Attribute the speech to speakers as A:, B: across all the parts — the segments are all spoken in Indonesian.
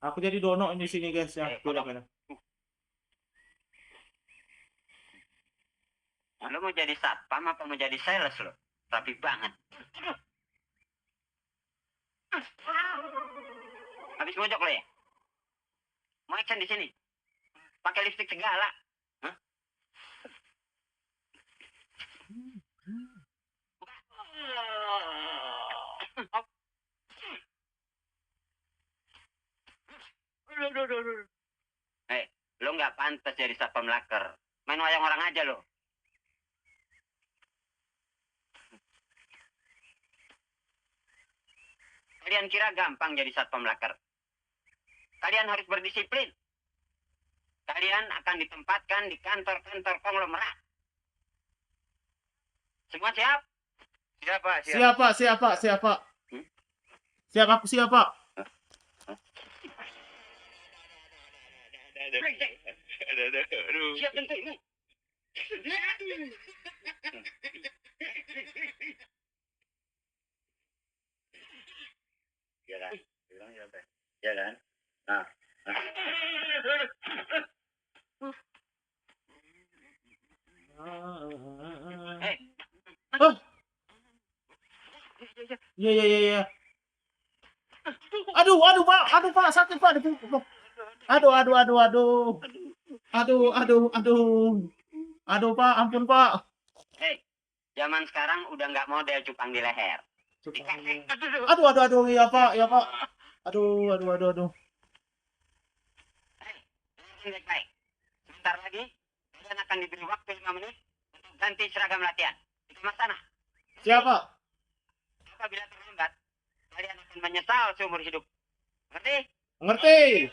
A: Aku jadi dono di sini guys ya.
B: Kodok.
A: Beda-beda.
B: Lo mau jadi satpam apa mau jadi sales lo? Rapi banget. Habis mojok lo ya? Mau action di sini? Pakai lipstick segala. Hah? Lo nggak pantas jadi satpam laker. Main wayang orang aja lo. Kalian kira gampang jadi satpam laker? Kalian harus berdisiplin. Kalian akan ditempatkan di kantor-kantor konglomerat. Semua siap?
A: Siapa? Siapa? Siap aku siapa?
B: Siap tentu ini. Ya kan? Ya kan? Nah.
A: Oh. Iya. Aduh Pak, sakit Pak. Aduh Pak, ampun Pak.
B: Zaman sekarang udah nggak model cupang di leher.
A: Aduh, iya Pak. Aduh.
B: Baik. Sebentar lagi kalian akan diberi waktu 5 menit untuk ganti seragam latihan. Di kamar sana.
A: Siapa?
B: Apabila terlambat, kalian akan menyesal seumur hidup. Ngerti?
A: Ngerti?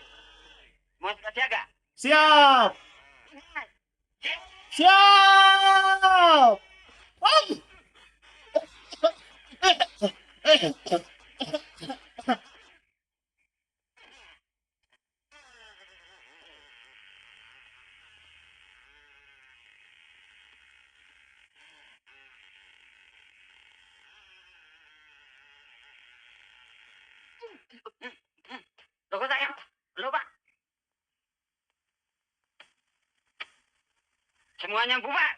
B: Mau sudah siaga?
A: Siap.
B: Logo saya. Lo, Pak. Semuanya bubar.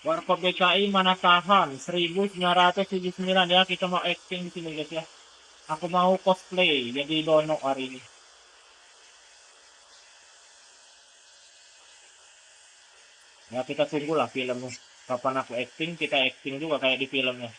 A: Warkop DKI Manakahan 1979 ya, kita mau acting di sini guys ya. Aku mau cosplay jadi Dono hari ini. Ya kita tunggulah filmnya. Kapan aku acting, kita acting juga kayak di filmnya.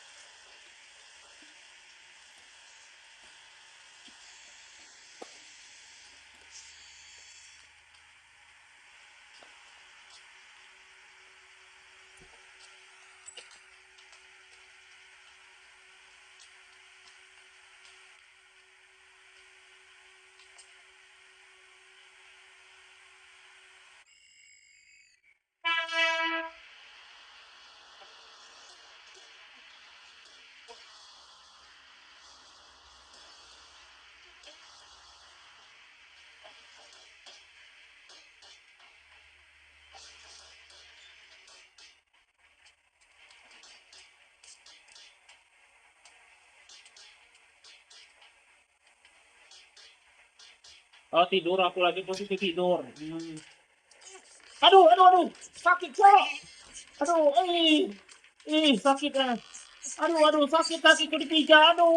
A: Oh tidur, aku lagi posisi tidur. Aduh, sakit kok. Sakit ya. Sakit kakiku dipijak. Mas,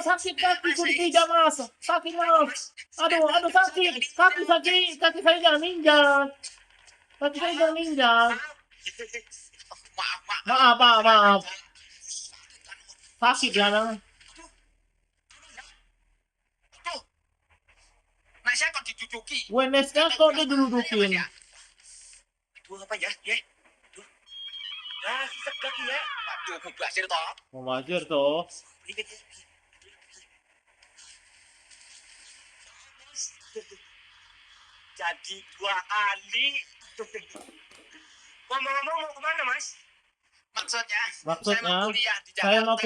A: sakit kakiku dipijak mas. Sakit mas. Sakit. Kaki saya jangan injak. Maaf. Sakit ya.
C: Nah, saya kok diduduki.
A: Wenesnya kok didudukin.
C: Itu apa ya? Ya. Ah, segak ya. Waduh, mubazir toh.
A: Mubazir tuh.
C: Jadi 2 kali. Ngomong-ngomong mau kemana, Mas? Maksudnya, saya
A: Maksudnya,
C: mau kuliah di
A: saya
C: Jakarta.
A: mau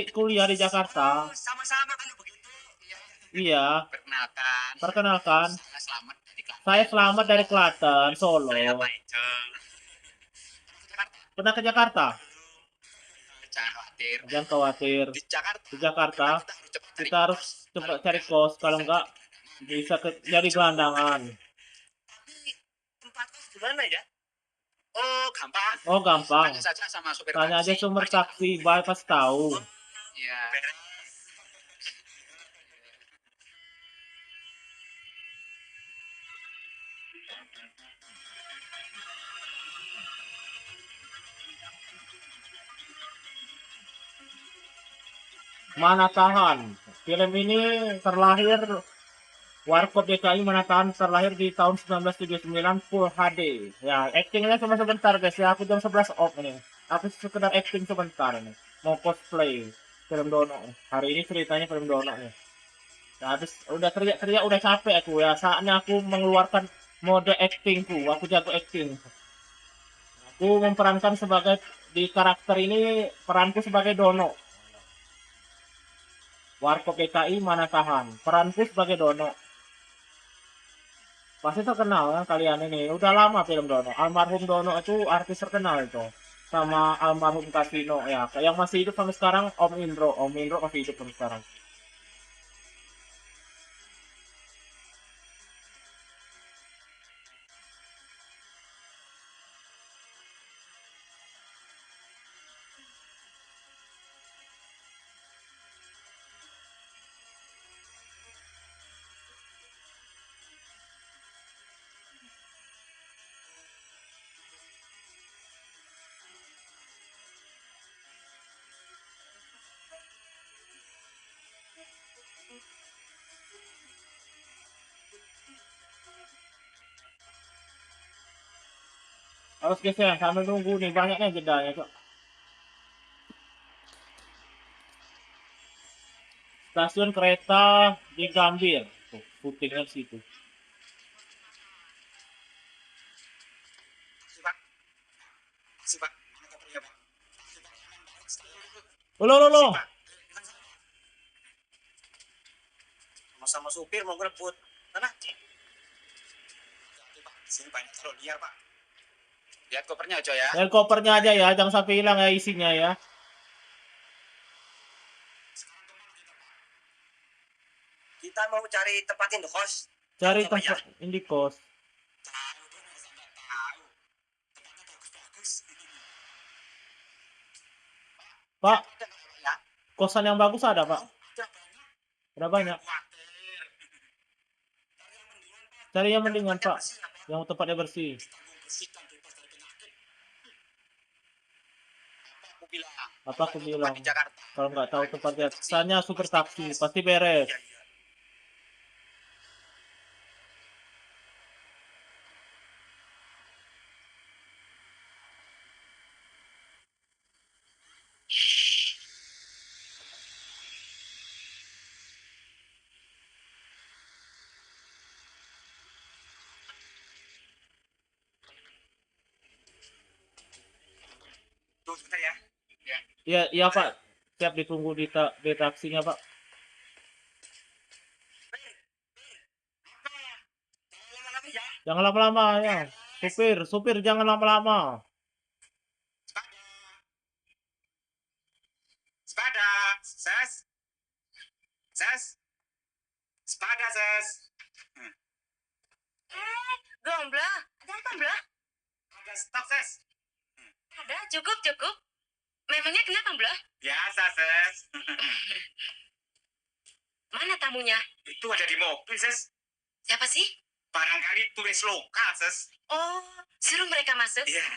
A: kuliah di Jakarta.
C: Oh, sama-sama kalau begitu. Iya.
A: Iya,
C: Perkenalkan,
A: perkenalkan.
C: saya selamat dari Klaten.
A: Saya Selamat dari Klaten, Solo.
C: Saya Pak Ijeng. Jakarta.
A: Pernah ke Jakarta?
C: Jangan khawatir.
A: Jangan khawatir.
C: Di Jakarta.
A: Di Jakarta,
C: Kita harus cepat
A: cari kos. Kalau enggak, bisa jadi gelandangan.
C: Tapi tempat kos di mana ya? Oh, gampang.
A: Oh, gampang.
C: Tanya saja sama supir
A: Tanya aja
C: taksi.
A: sumber
C: Pasti
A: taksi, baik pasti tahu.
C: Iya.
A: Mana tahan. Film ini terlahir Warkop DKI Mana Tahan terlahir di tahun 1979 Full HD. Ya, actingnya cuma sebentar guys ya. Aku jam 11 off ini. Aku sekedar acting sebentar ini. Mau cosplay film Dono. Hari ini ceritanya film Dono nih. Nah, habis udah teriak-teriak udah capek aku ya. Saatnya aku mengeluarkan mode actingku. Aku jago acting. Aku memerankan sebagai di karakter ini peranku sebagai Dono. Warkop DKI Mana Tahan. Peranku sebagai Dono. Pasti terkenal kan kalian ini. Udah lama film Dono. Almarhum Dono itu artis terkenal itu. Sama almarhum Kasino ya. Yang masih hidup sampai sekarang Om Indro. Om Indro masih hidup sampai sekarang. Harus geser sambil nunggu nih banyaknya jedanya kok. Stasiun kereta di Gambir. Tuh, syutingnya di situ.
C: Pak. Pak. Mana kabarnya, Pak?
A: Loh.
C: Pak. Sama-sama supir mau ngerebut. Mana? Pak, sini banyak taruh liar, Pak. Lihat kopernya aja ya.
A: Dan kopernya aja ya, jangan sampai hilang ya isinya ya.
C: Kita mau cari tempat indekos.
A: Cari
C: Tahu nggak, Pak,
A: tempat indikos.
C: Tahu, Bang. Masa nggak tahu. Tempatnya bagus-bagus.
A: Pak,
C: Ada nggak, Pak, ya?
A: kosan yang bagus ada Pak?
C: Ada banyak.
A: Ada banyak.
C: Khawatir.
A: Cari yang mendingan
C: Tempatnya
A: Pak.
C: bersih, ya, Pak.
A: Yang tempatnya bersih.
C: Tanggung bersihkan bebas dari penyakit. Apa aku bilang?
A: Apa aku
C: Tempat
A: bilang?
C: di Jakarta.
A: Kalau nggak tahu tempatnya, kesannya super taksi, pasti beres.
C: Iya, iya. Tunggu sebentar ya.
A: Iya, iya Pak. Siap ditunggu di taksinya Pak.
C: Lama-lama ya.
A: Jangan lama-lama ya. Supir jangan lama-lama.
C: Sepada. Ses. Ses. Sepada, Ses.
D: Gombla, ada apa, Bla?
C: Ada stok, Ses.
D: Ada, cukup. Memangnya kenapa, Bla?
C: Biasa, Ses.
D: Mana tamunya?
C: Itu ada di mobil, Ses.
D: Siapa sih?
C: Barangkali turis lokal, Ses.
D: Oh, suruh mereka masuk.
C: Iya.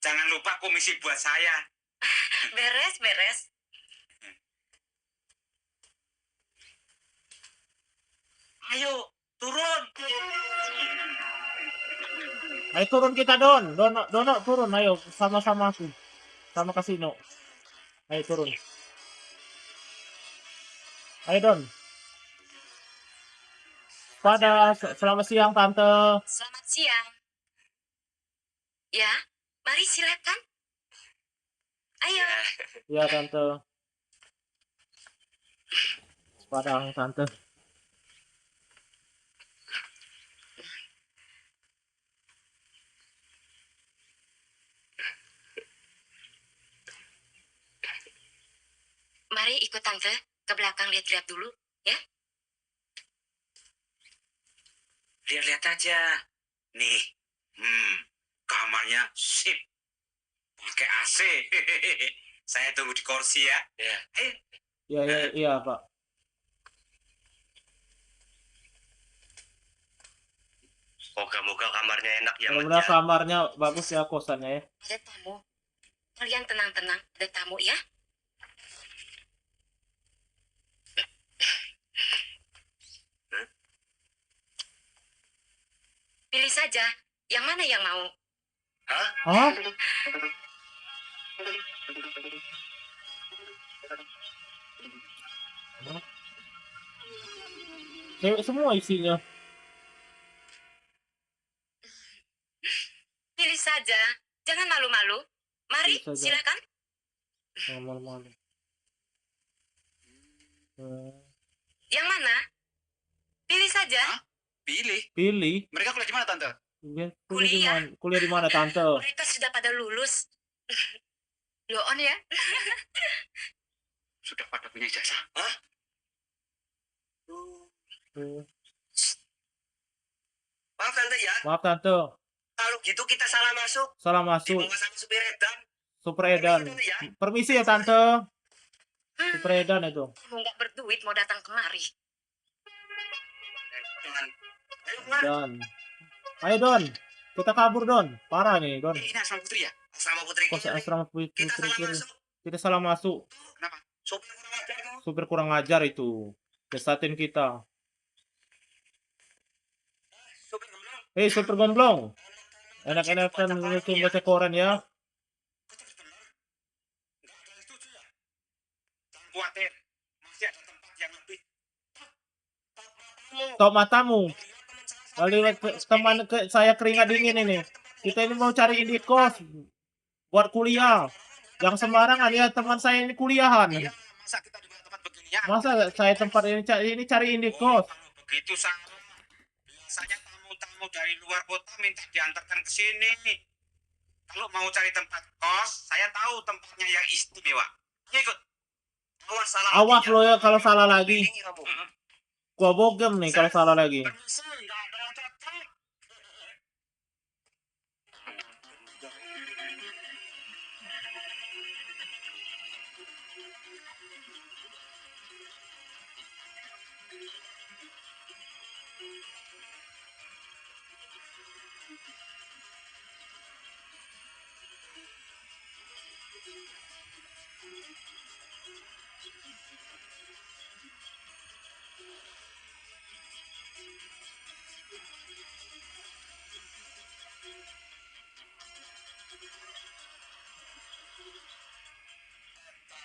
C: Jangan lupa komisi buat saya.
D: Beres.
C: Ayo, turun.
A: Ayo turun kita Don. Dono turun ayo sama-sama aku. Sama kasino. Ayo turun. Ayo Don. Selamat siang Tante.
D: Selamat siang. Ya, mari silakan. Ayo.
A: Ya Tante. Padang Tante.
D: Mari ikut tante ke belakang lihat-lihat dulu, ya.
C: Lihat-lihat aja. Nih, kamarnya sip. Pakai AC. Saya tunggu di kursi ya. Ya.
A: Iya Pak.
C: Moga-moga kamarnya enak ya, Mat.
A: Mudah-mudahan kamarnya bagus ya kosannya ya.
D: Ada tamu. Kalian tenang-tenang, ada tamu ya. Pilih saja, yang mana yang mau?
A: Hah? Cewek semua isinya.
D: Pilih saja, jangan malu-malu. Mari,
A: Pilih saja.
D: silakan.
A: Malu-malu.
D: Yang mana? Pilih saja.
A: Pilih.
C: Mereka kuliah di mana, Tante?
A: Kuliah di mana Tante?
D: Mereka sudah pada lulus. Loh, on ya?
C: Sudah pada punya ijazah. Hah? Maaf, Tante ya.
A: Maaf Tante.
C: Kalau gitu kita salah masuk.
A: Salah masuk.
C: Dibawa sama supir Edan.
A: Super Edan. Permisi ya Tante. Super Edan itu.
D: Kamu nggak berduit mau datang kemari.
C: Edan. Ayo, keluar.
A: Don. Ayo Don. Kita kabur Don. Parah nih Don.
C: Ini asrama putri ya? Asrama putri.
A: Kos asrama putri
C: Kita salah
A: kiri.
C: masuk.
A: Kita salah masuk.
C: Kenapa? Supir kurang ajar tuh.
A: Super kurang ajar itu. Desatin kita.
C: Supir gemblong.
A: Hei super gomblong. Enak-enakan itu baca koran ya.
C: Enggak ada yang setuju ya? Jangan khawatir. Masih ada tempat yang lebih.
A: Top matamu. Lihat teman saya keringat dingin ini. Kita ini mau cari indikos buat kuliah. Yang sembarangan ya teman saya ini kuliahan.
C: Iya, masa kita di tempat begini ya?
A: Masa saya tempat ini cari indikos.
C: Kalau begitu salah. Biasanya tamu-tamu dari luar kota minta diantarkan ke sini. Kalau mau cari tempat kos, saya tahu tempatnya yang istimewa. Ayo ikut. Awas salah.
A: Awas lo ya kalau salah lagi.
C: Ini kamu.
A: Gua bogem nih kalau salah lagi.
C: Permisi, nggak ada yang cocok.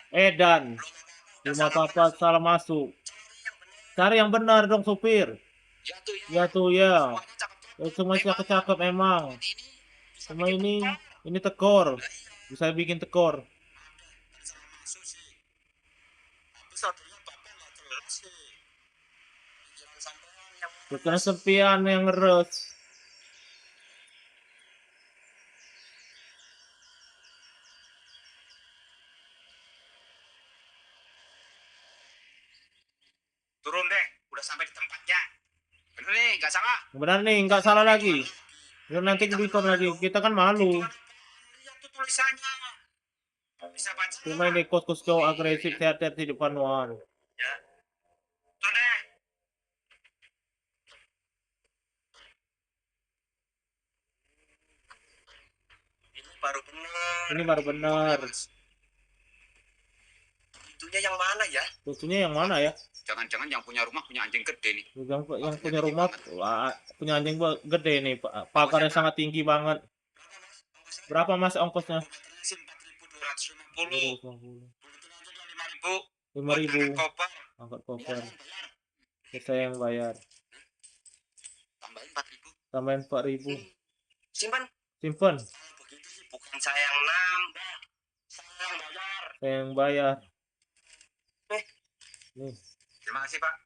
A: Edan. Cuma papa salah masuk. Cari yang benar dong supir.
C: Jatuh ya.
A: Ya tuh ya.
C: Semuanya cakep-cakep.
A: Semua cakep emang. Semua ini tekor. Bisa bikin tekor. Bukan sepian yang ngeres.
C: Turun deh, udah sampai di tempatnya. Bener nih, nggak salah.
A: Benar nih, nggak salah lagi. Biar nanti dibikin lagi. Kita kan malu.
C: Lihat tuh tulisannya. Bisa baca.
A: Cuma ini kos-kos cowok agresif teater di depan Wan.
C: Ya. Tuh deh. Ini baru bener.
A: Ini baru benar.
C: Itunya yang mana ya?
A: Lucunya yang mana ya?
C: Jangan-jangan yang punya rumah punya anjing gede nih.
A: Yang punya rumah punya anjing gede nih, pagarnya sangat tinggi banget. Berapa Mas ongkosnya?
C: Sih 4.250.
A: 2050.
C: Buletin aja dia 5.000.
A: 5.000
C: Buat koper.
A: angkat koper. Saya yang bayar.
C: Tambahin 4.000.
A: Tambahin 4.000.
C: Simpan.
A: Simpen.
C: Kalau begitu sih bukan saya yang nambah. Saya yang bayar.
A: Saya yang bayar.
C: Nih.
A: Nih.
C: Terima kasih, Pak.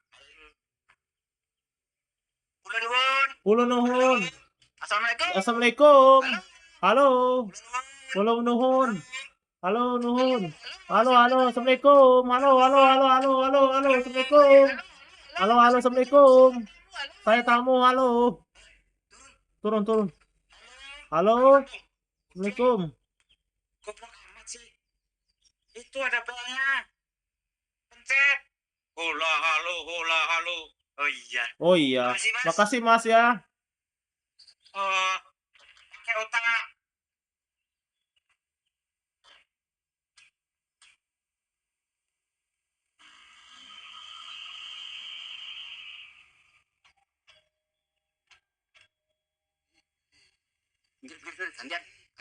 C: Bulan Won.
A: Pulo nuhun.
C: Assalamualaikum.
A: Assalamualaikum. Halo.
C: Bulan Won.
A: Pulo nuhun. Halo nuhun. Halo, Assalamualaikum. Halo, Assalamualaikum. Halo, Assalamualaikum. Saya tamu, halo. Turun. Halo. Assalamualaikum.
C: Goblok amat sih. Itu ada belnya. Pencet. Hola, halo. Oh iya.
A: Oh iya.
C: Makasih, Mas.
A: Makasih Mas ya.
C: Oh, pakai otak.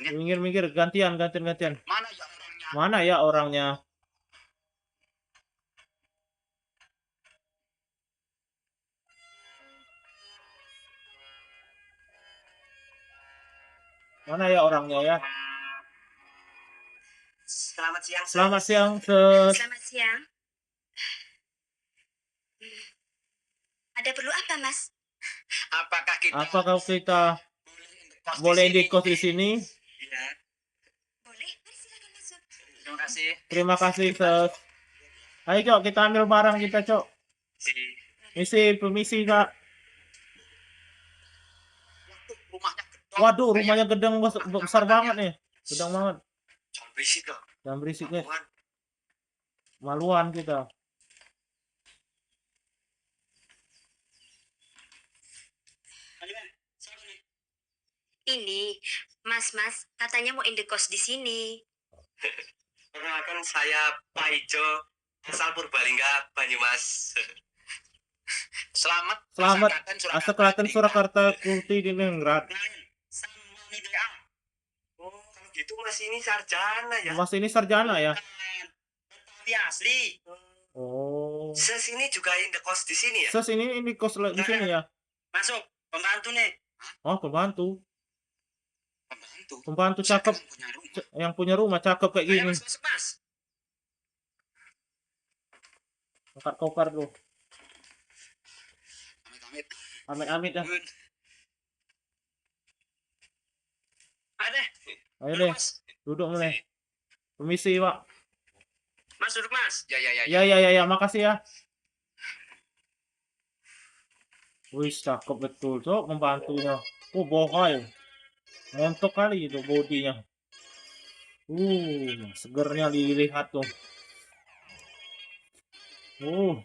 C: Gantian.
A: Minggir, gantian.
C: Mana ya orangnya?
A: Mana ya orangnya? Mana ya orangnya ya?
C: Selamat siang.
A: Selamat siang, Sus.
D: Selamat siang. Ada perlu apa, Mas?
C: Apakah kita
A: Apakah kita boleh indikos di sini?
C: Iya.
D: Boleh, mari silakan masuk.
C: Terima kasih.
A: Terima kasih, Sus. Ayo, Cok, kita ambil barang kita, Cok. Permisi, Kak.
C: Rumahnya gedong.
A: Waduh, rumahnya gedang besar banget nih. Gedang banget.
C: Jangan berisik loh.
A: Jangan berisik, guys.
C: Maluan.
A: Maluan kita.
D: Ini, Mas, katanya mau indekos di sini.
C: Perkenalkan saya Pak Ijo, asal Purbalingga, Banyumas. Selamat
A: Asal Klaten Surakarta Kulti di Ningrat.
C: Oh, kalau gitu Mas ini sarjana ya?
A: Mas ini sarjana ya?
C: Betawi asli.
A: Oh.
C: Ses ini juga indekos di sini ya?
A: Sus ini indikos di sini ya?
C: Masuk, pembantu nih.
A: Oh, pembantu.
C: Pembantu?
A: Pembantu cakep. Yang punya rumah cakep kayak
C: Ayo,
A: gini.
C: Mas, Mas.
A: Angkat koper tuh.
C: Amit-amit.
A: Amit dah.
C: Ada.
A: Ayo deh, duduk mulai. Permisi, Pak.
C: Mas, duduk, Mas.
A: Ya, makasih ya. Wih, cakep betul, Cok, membantunya. Oh, bohai. Montok kali itu bodinya. Segernya dilihat tuh. Woi.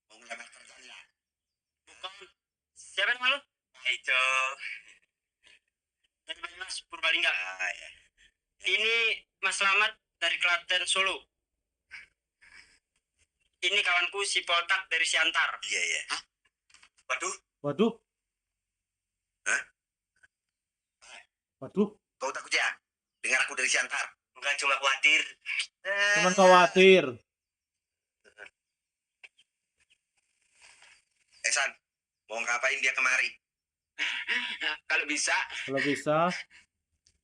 C: Mau ngelamar kerjaan ya? Bukan. Siapa nama lu? Ijo. Dari Banyumas, Purbalingga. Ya. Ini Mas Slamet dari Klaten, Solo. Ini kawanku si Poltak dari Siantar. Iya. Hah?
A: Waduh.
C: Hah?
A: Waduh.
C: Kau takut ya? Dengar aku dari Siantar. Enggak, cuma khawatir.
A: Cuman khawatir.
C: San, mau ngapain dia kemari? Kalau bisa,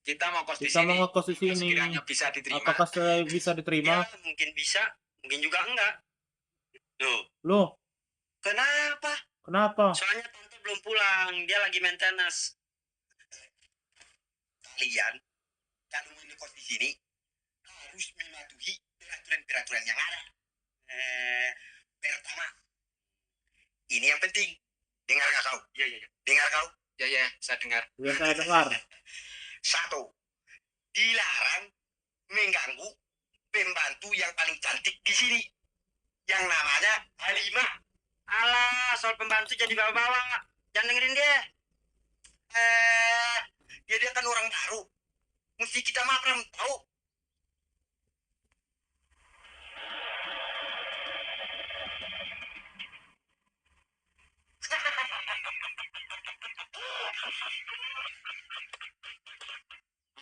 C: kita mau kos di
A: Kita
C: sini.
A: mau ngekos di sini.
C: Sekiranya bisa diterima.
A: Apakah saya bisa diterima?
C: Ya, mungkin bisa, mungkin juga enggak.
A: Loh,
C: Kenapa?
A: kenapa?
C: Soalnya tante belum pulang, dia lagi maintenance. Kalian kalau mau kos di sini harus mematuhi peraturan yang ada. Pertama, ini yang penting. Dengar gak kau? Iya. Dengar kau? Iya, saya dengar.
A: Ya, saya dengar.
C: 1, dilarang mengganggu pembantu yang paling cantik di sini, yang namanya Halimah. Alah, soal pembantu jadi bawa-bawa. Jangan dengerin dia. Dia kan orang baru. Mesti kita maklum tahu.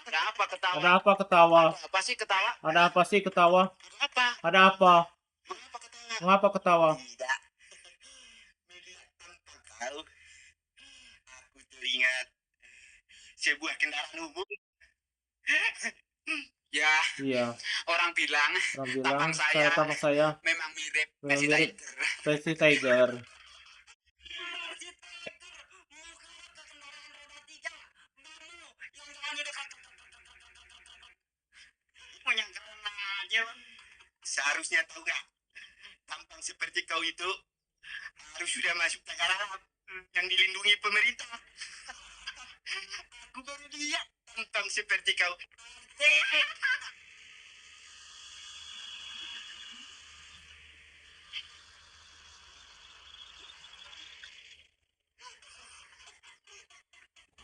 B: Ada apa ketawa?
A: Ada apa ketawa?
B: Apa sih ketawa?
A: Ada apa sih ketawa?
B: Apa?
A: Ada apa?
B: Mengapa ketawa?
A: Mengapa ketawa?
C: Tidak. Melihat tampang kau, aku teringat sebuah kendaraan umum. Ya,
A: Iya,
C: orang bilang
A: orang bilang
C: tampang saya
A: saya
C: memang mirip
A: memang
C: Messi
A: mirip
C: Tiger.
A: Messi Tiger.
C: Aja. Seharusnya tahu gak, tampang seperti kau itu harus sudah masuk negara yang dilindungi pemerintah. Aku baru lihat tampang seperti kau.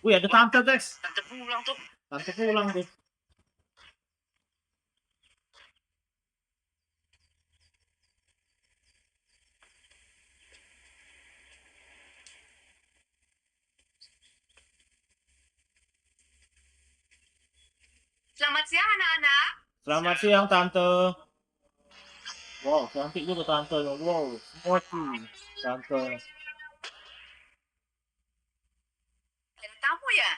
A: Wih, ada tante, Dex.
B: Tante pulang tuh.
A: Tante pulang tuh.
D: Selamat siang anak-anak.
A: Selamat siang, Tante. Wow, cantik juga Tante. Wow, mochi. Tante.
D: Ada tamu ya?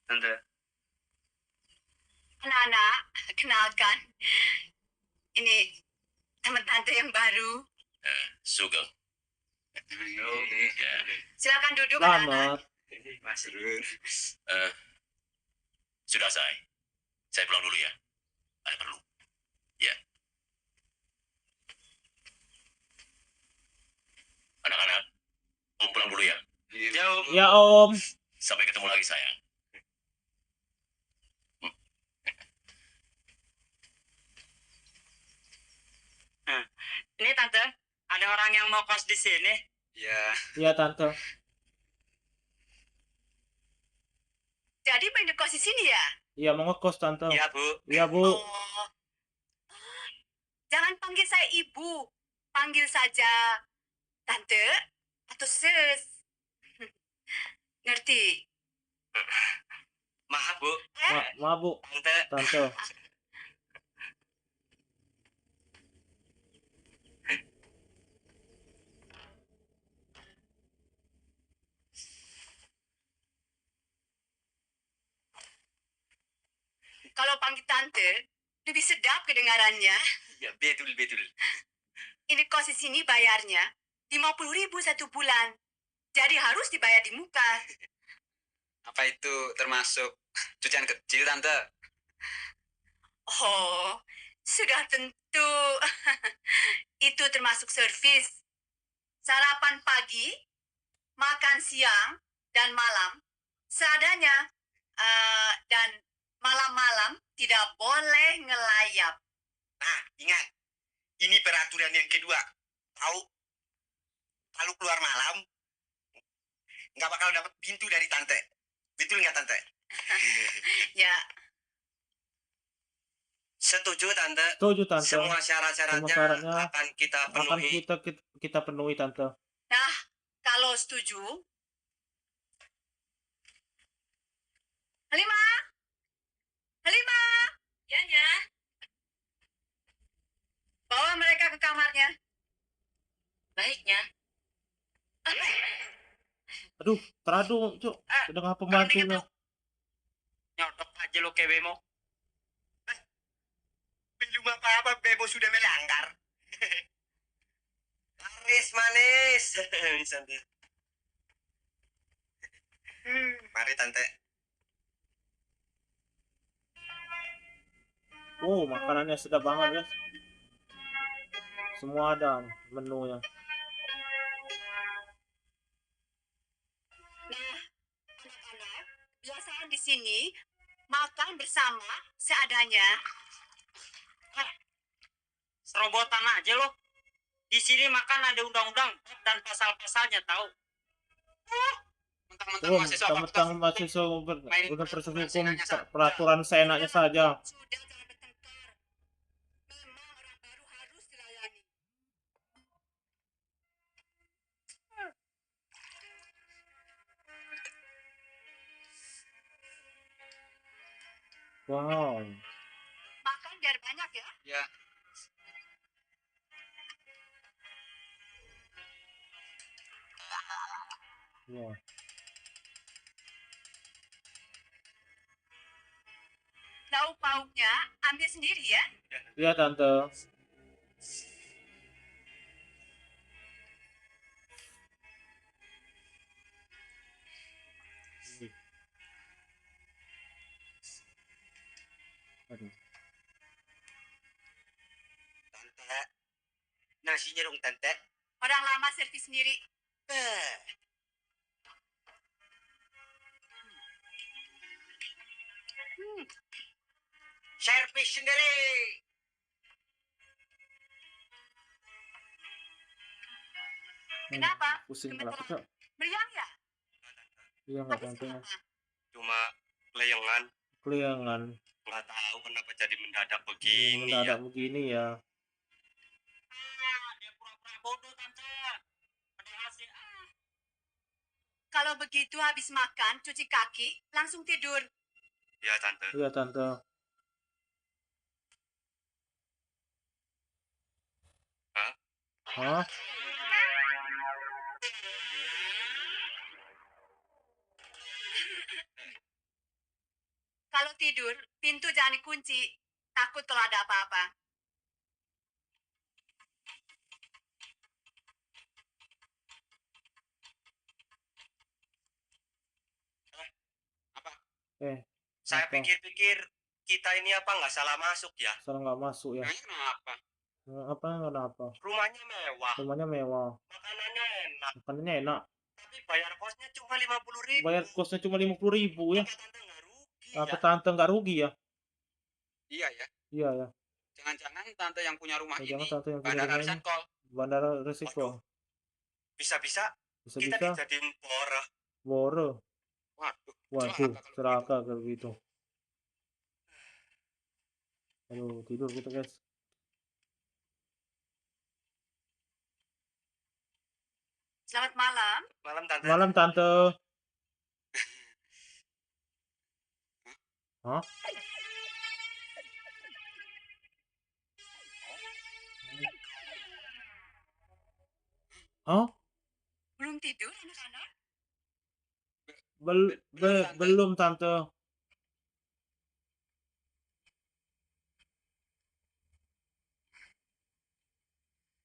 B: Tante.
D: Anak-anak, kenalkan. Ini teman tante yang baru.
C: Sugeng.
D: Silakan duduk anak-anak.
A: Selamat.
C: Mas
E: Sudah saya pulang dulu ya. Ada perlu. Ya. Anak-anak, Om pulang dulu ya.
C: Jauh.
A: Ya, Om.
E: Sampai ketemu lagi sayang.
B: Ini tante, ada orang yang mau kos di sini.
C: Ya,
A: Ya, Tante.
D: Jadi main di kos di sini ya?
A: Iya, mau ngekos, Tante.
C: iya Bu.
A: Iya, Bu.
D: Oh. Jangan panggil saya ibu. Panggil saja tante atau sis. Ngerti?
C: Maaf Bu,
A: Maaf, Bu.
C: Tante.
A: Tante.
D: Kalau panggil tante, lebih sedap kedengarannya.
C: Ya, betul.
D: Ini kos di sini bayarnya 50.000 satu bulan. Jadi harus dibayar di muka.
C: Apa itu termasuk cucian kecil Tante?
D: Oh, sudah tentu. Itu termasuk servis. Sarapan pagi, makan siang, dan malam seadanya. Dan malam-malam tidak boleh ngelayap.
C: Nah, ingat. Ini peraturan yang kedua. Tahu? Kalau keluar malam, nggak bakal dapat pintu dari Tante. Betul nggak Tante?
D: Ya,
C: Setuju Tante.
A: Setuju, Tante.
C: Semua syarat-syaratnya
A: Semua syaratnya
C: akan kita
A: Akan
C: penuhi.
A: kita penuhi, Tante.
D: nah kalau setuju. Halimah, Halimah, ya ya. Bawa mereka ke kamarnya. Baiknya.
A: Aduh, teradu, Cuk. Udah ngapa pembantunya.
B: Nyotok aja lo kebemo.
C: Belum apa-apa, Bebo sudah melanggar. Manis, manis. Tante. Mari Tante.
A: Oh, makanannya sedap banget, guys. Semua ada nih menunya.
D: Nah, anak-anak, biasanya di sini makan bersama seadanya.
B: Serobotan aja lo. Di sini makan ada undang-undang dan pasal-pasalnya tahu.
C: Mentang-mentang
A: Oh,
C: mahasiswa
A: mentang-mentang
C: fakultas
A: mahasiswa
C: mainin
A: udah proses
C: peraturan
A: hukum
C: seenaknya saja.
A: peraturan seenaknya saja.
D: Sudah jangan bertengkar. Memang orang baru harus dilayani.
A: Wow.
D: Makan biar banyak ya.
C: Ya,
A: Wah.
D: Lauk pauknya ambil sendiri ya.
A: Iya tante. Aduh.
C: Tante. Nasinya dong, Tante.
D: Orang lama servis sendiri.
C: Servis sendiri.
D: Kenapa?
A: Pusing
D: Gemeteran.
A: kepala.
D: Meriang ya?
A: Iya nggak
D: Habis
A: tante.
D: kenapa?
C: Cuma kelayangan.
A: Keliangan.
C: Nggak tahu kenapa jadi mendadak begini
A: Mendadak begini ya.
C: Dia pura-pura bodoh, Tante. Padahal sih,
D: Kalau begitu habis makan, cuci kaki, langsung tidur.
C: Ya, Tante.
A: Iya tante.
C: Hah?
A: Hah?
D: Kalau tidur, pintu jangan dikunci. Takut kalau ada apa-apa.
C: Apa?
A: Eh,
C: Saya
A: Apa?
C: pikir-pikir kita ini apa nggak salah masuk ya?
A: salah nggak masuk ya.
C: Emangnya kenapa?
A: Apa kenapa?
C: Rumahnya mewah,
A: Rumahnya mewah,
C: makanannya enak,
A: makanannya enak.
C: tapi bayar kosnya cuma 50.000.
A: Bayar kosnya cuma 50.000 ya.
C: Apa Tante nggak rugi
A: Apa
C: ya?
A: tante nggak rugi ya?
C: Iya ya.
A: Iya ya.
C: Jangan-jangan tante yang punya rumah
A: Jangan
C: ini
A: tante yang punya
C: Bandara
A: rumah ini.
C: Arisan Kol.
A: Bandara Resiko.
C: Waduh. Bisa-bisa kita
A: Bisa-bisa
C: dijadiin pora.
A: boro.
C: Waduh.
A: Waduh,
C: celaka
A: celaka kalau gitu. Aduh, tidur kita guys.
D: Selamat malam.
C: Malam Tante.
A: Malam tante. Hah? Hah?
D: Belum tidur anak-anak?
A: Belum tante.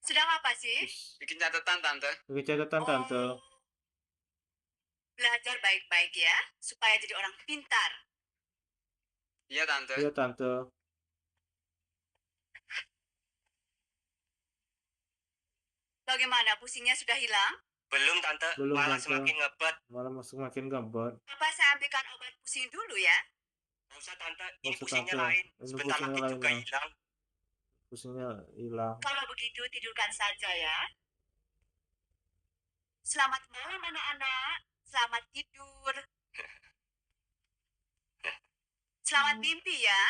D: Sedang apa sih?
C: Bikin catatan Tante.
A: Bagi catatan tante.
D: Oh, belajar baik-baik ya, supaya jadi orang pintar.
C: Iya Tante.
A: Iya tante.
D: Bagaimana, pusingnya sudah hilang?
C: Belum Tante.
A: Belum,
C: Malah
A: Tante.
C: semakin ngebet.
A: Malah semakin gambar.
D: Apa saya ambilkan obat pusing dulu ya?
C: Nggak usah Tante. Ini
A: Nggak usah,
C: pusingnya
A: Tante.
C: lain.
A: Ini
C: Sebentar
A: pusingnya
C: lagi
A: lain,
C: juga
A: ya.
C: hilang.
A: Pusingnya hilang.
D: Kalau begitu tidurkan saja ya. Selamat malam anak-anak. Selamat tidur. Selamat mimpi ya.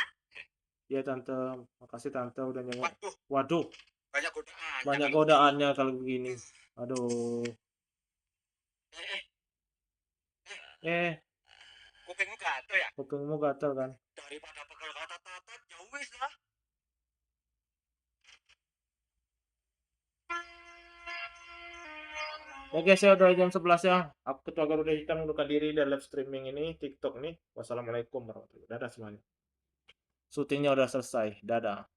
A: Iya tante. Makasih tante udah nyanyi.
C: Waduh.
A: Waduh,
C: Banyak godaan.
A: banyak godaannya kalau begini. Aduh. Eh,
C: Kupingmu gatel ya?
A: kupingmu gatel kan?
C: Daripada pegal kata-kata, ya wis lah.
A: Ya guys ya udah jam 11 ya. Aku Ketua Garuda Hitam mengundurkan diri dari live streaming ini TikTok nih. Wassalamualaikum warahmatullahi wabarakatuh. Dadah semuanya. Syutingnya udah selesai. Dadah.